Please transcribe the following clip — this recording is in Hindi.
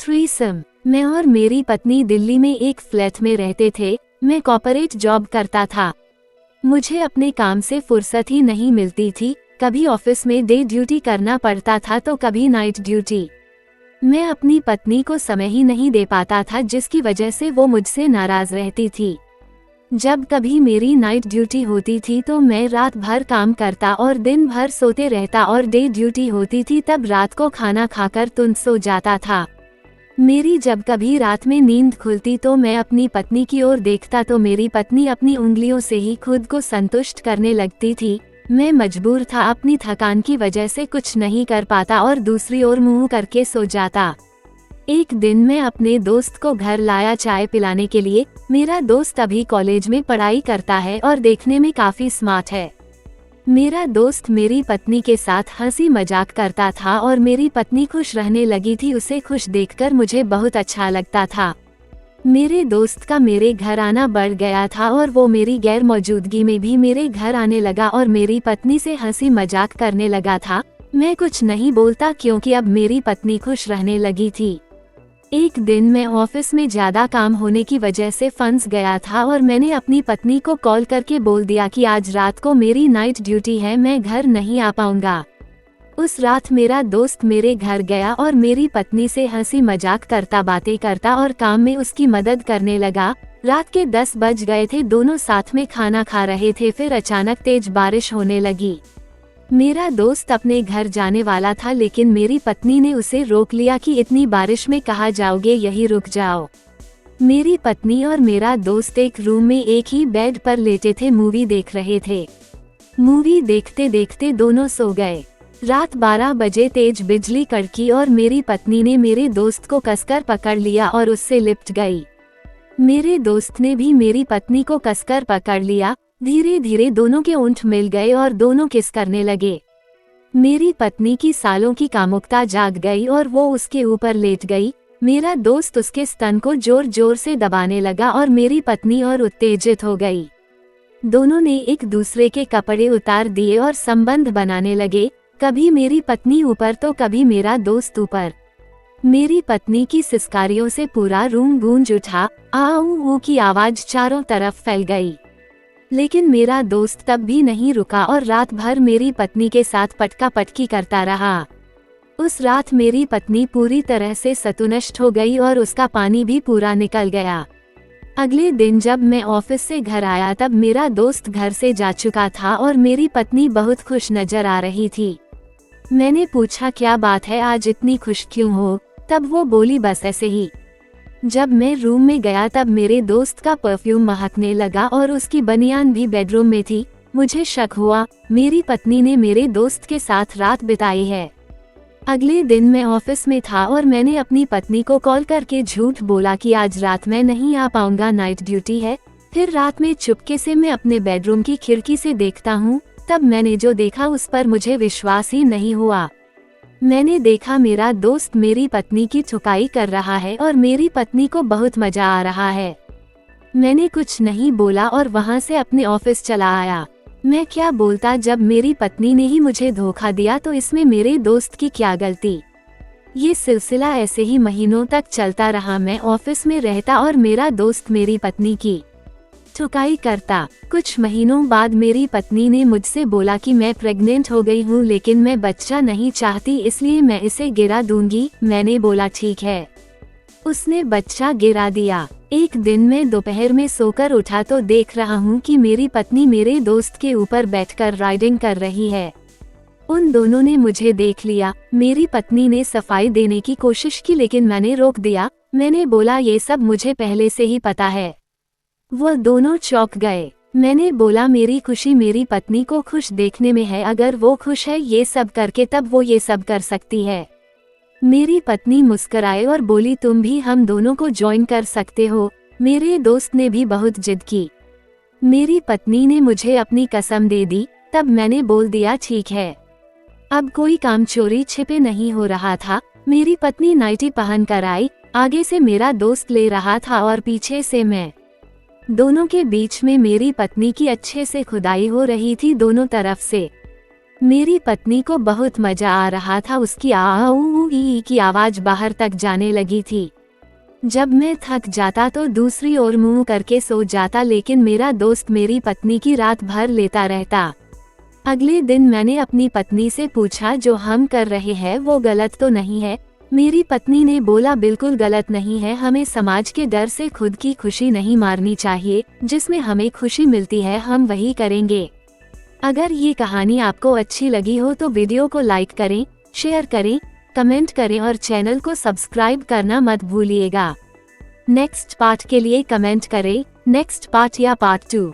थ्रीसम। मैं और मेरी पत्नी दिल्ली में एक फ्लैट में रहते थे। मैं कॉर्पोरेट जॉब करता था। मुझे अपने काम से फुर्सत ही नहीं मिलती थी। कभी ऑफिस में डे ड्यूटी करना पड़ता था तो कभी नाइट ड्यूटी। मैं अपनी पत्नी को समय ही नहीं दे पाता था, जिसकी वजह से वो मुझसे नाराज रहती थी। जब कभी मेरी नाइट ड्यूटी होती थी तो मैं रात भर काम करता और दिन भर सोते रहता, और डे ड्यूटी होती थी तब रात को खाना खाकर तुरंत सो जाता था। मेरी जब कभी रात में नींद खुलती तो मैं अपनी पत्नी की ओर देखता तो मेरी पत्नी अपनी उंगलियों से ही खुद को संतुष्ट करने लगती थी। मैं मजबूर था, अपनी थकान की वजह से कुछ नहीं कर पाता और दूसरी ओर मुंह करके सो जाता। एक दिन मैं अपने दोस्त को घर लाया चाय पिलाने के लिए। मेरा दोस्त अभी कॉलेज में पढ़ाई करता है और देखने में काफी स्मार्ट है। मेरा दोस्त मेरी पत्नी के साथ हंसी मजाक करता था और मेरी पत्नी खुश रहने लगी थी। उसे खुश देखकर मुझे बहुत अच्छा लगता था। मेरे दोस्त का मेरे घर आना बढ़ गया था और वो मेरी गैर मौजूदगी में भी मेरे घर आने लगा और मेरी पत्नी से हंसी मजाक करने लगा था। मैं कुछ नहीं बोलता क्योंकि अब मेरी पत्नी खुश रहने लगी थी। एक दिन मैं ऑफिस में ज्यादा काम होने की वजह से फंस गया था और मैंने अपनी पत्नी को कॉल करके बोल दिया कि आज रात को मेरी नाइट ड्यूटी है, मैं घर नहीं आ पाऊंगा। उस रात मेरा दोस्त मेरे घर गया और मेरी पत्नी से हंसी मजाक करता, बातें करता और काम में उसकी मदद करने लगा। रात के 10 बज गए थे, दोनों साथ में खाना खा रहे थे। फिर अचानक तेज बारिश होने लगी। मेरा दोस्त अपने घर जाने वाला था, लेकिन मेरी पत्नी ने उसे रोक लिया कि इतनी बारिश में कहाँ जाओगे, यहीं रुक जाओ। मेरी पत्नी और मेरा दोस्त एक रूम में एक ही बेड पर लेटे थे, मूवी देख रहे थे। मूवी देखते देखते दोनों सो गए। रात 12 बजे तेज बिजली कड़की और मेरी पत्नी ने मेरे दोस्त को कसकर पकड़ लिया और उससे लिपट गई। मेरे दोस्त ने भी मेरी पत्नी को कसकर पकड़ लिया। धीरे धीरे दोनों के ओंठ मिल गए और दोनों किस करने लगे। मेरी पत्नी की सालों की कामुकता जाग गई और वो उसके ऊपर लेट गई। मेरा दोस्त उसके स्तन को जोर जोर से दबाने लगा और मेरी पत्नी और उत्तेजित हो गई। दोनों ने एक दूसरे के कपड़े उतार दिए और संबंध बनाने लगे। कभी मेरी पत्नी ऊपर तो कभी मेरा दोस्त ऊपर। मेरी पत्नी की सिसकारियों से पूरा रूम गूंज उठा। आऊ की आवाज चारों तरफ फैल गई। लेकिन मेरा दोस्त तब भी नहीं रुका और रात भर मेरी पत्नी के साथ पटका पटकी करता रहा। उस रात मेरी पत्नी पूरी तरह से सतुनष्ट हो गई और उसका पानी भी पूरा निकल गया। अगले दिन जब मैं ऑफिस से घर आया तब मेरा दोस्त घर से जा चुका था और मेरी पत्नी बहुत खुश नजर आ रही थी। मैंने पूछा, क्या बात है, आज इतनी खुश क्यों हो? तब वो बोली, बस ऐसे ही। जब मैं रूम में गया तब मेरे दोस्त का परफ्यूम महकने लगा और उसकी बनियान भी बेडरूम में थी। मुझे शक हुआ, मेरी पत्नी ने मेरे दोस्त के साथ रात बिताई है। अगले दिन मैं ऑफिस में था और मैंने अपनी पत्नी को कॉल करके झूठ बोला कि आज रात मैं नहीं आ पाऊंगा, नाइट ड्यूटी है। फिर रात में चुपके से मैं अपने बेडरूम की खिड़की से देखता हूँ। तब मैंने जो देखा उस पर मुझे विश्वास ही नहीं हुआ। मैंने देखा मेरा दोस्त मेरी पत्नी की ठुकाई कर रहा है और मेरी पत्नी को बहुत मजा आ रहा है। मैंने कुछ नहीं बोला और वहां से अपने ऑफिस चला आया। मैं क्या बोलता जब मेरी पत्नी ने ही मुझे धोखा दिया, तो इसमें मेरे दोस्त की क्या गलती। ये सिलसिला ऐसे ही महीनों तक चलता रहा। मैं ऑफिस में रहता और मेरा दोस्त मेरी पत्नी की ठुकाई करता। कुछ महीनों बाद मेरी पत्नी ने मुझसे बोला कि मैं प्रेग्नेंट हो गई हूँ, लेकिन मैं बच्चा नहीं चाहती, इसलिए मैं इसे गिरा दूंगी। मैंने बोला ठीक है। उसने बच्चा गिरा दिया। एक दिन मैं दोपहर में सोकर उठा तो देख रहा हूँ कि मेरी पत्नी मेरे दोस्त के ऊपर बैठकर राइडिंग कर रही है। उन दोनों ने मुझे देख लिया। मेरी पत्नी ने सफाई देने की कोशिश की, लेकिन मैंने रोक दिया। मैंने बोला, ये सब मुझे पहले से ही पता है। वो दोनों चौंक गए। मैंने बोला, मेरी खुशी मेरी पत्नी को खुश देखने में है। अगर वो खुश है ये सब करके, तब वो ये सब कर सकती है। मेरी पत्नी मुस्कुराए और बोली, तुम भी हम दोनों को ज्वाइन कर सकते हो। मेरे दोस्त ने भी बहुत जिद की। मेरी पत्नी ने मुझे अपनी कसम दे दी। तब मैंने बोल दिया, ठीक है। अब कोई काम चोरी छिपे नहीं हो रहा था। मेरी पत्नी नाइटी पहन कर आई। आगे से मेरा दोस्त ले रहा था और पीछे से मैं। दोनों के बीच में मेरी पत्नी की अच्छे से खुदाई हो रही थी, दोनों तरफ से। मेरी पत्नी को बहुत मजा आ रहा था, उसकी आ ऊ ई की आवाज बाहर तक जाने लगी थी। जब मैं थक जाता तो दूसरी ओर मुंह करके सो जाता, लेकिन मेरा दोस्त मेरी पत्नी की रात भर लेता रहता। अगले दिन मैंने अपनी पत्नी से पूछा, जो हम कर रहे हैं वो गलत तो नहीं है? मेरी पत्नी ने बोला, बिल्कुल गलत नहीं है, हमें समाज के डर से खुद की खुशी नहीं मारनी चाहिए, जिसमें हमें खुशी मिलती है हम वही करेंगे। अगर ये कहानी आपको अच्छी लगी हो तो वीडियो को लाइक करें, शेयर करें, कमेंट करें और चैनल को सब्सक्राइब करना मत भूलिएगा। नेक्स्ट पार्ट के लिए कमेंट करें, नेक्स्ट पार्ट या पार्ट 2।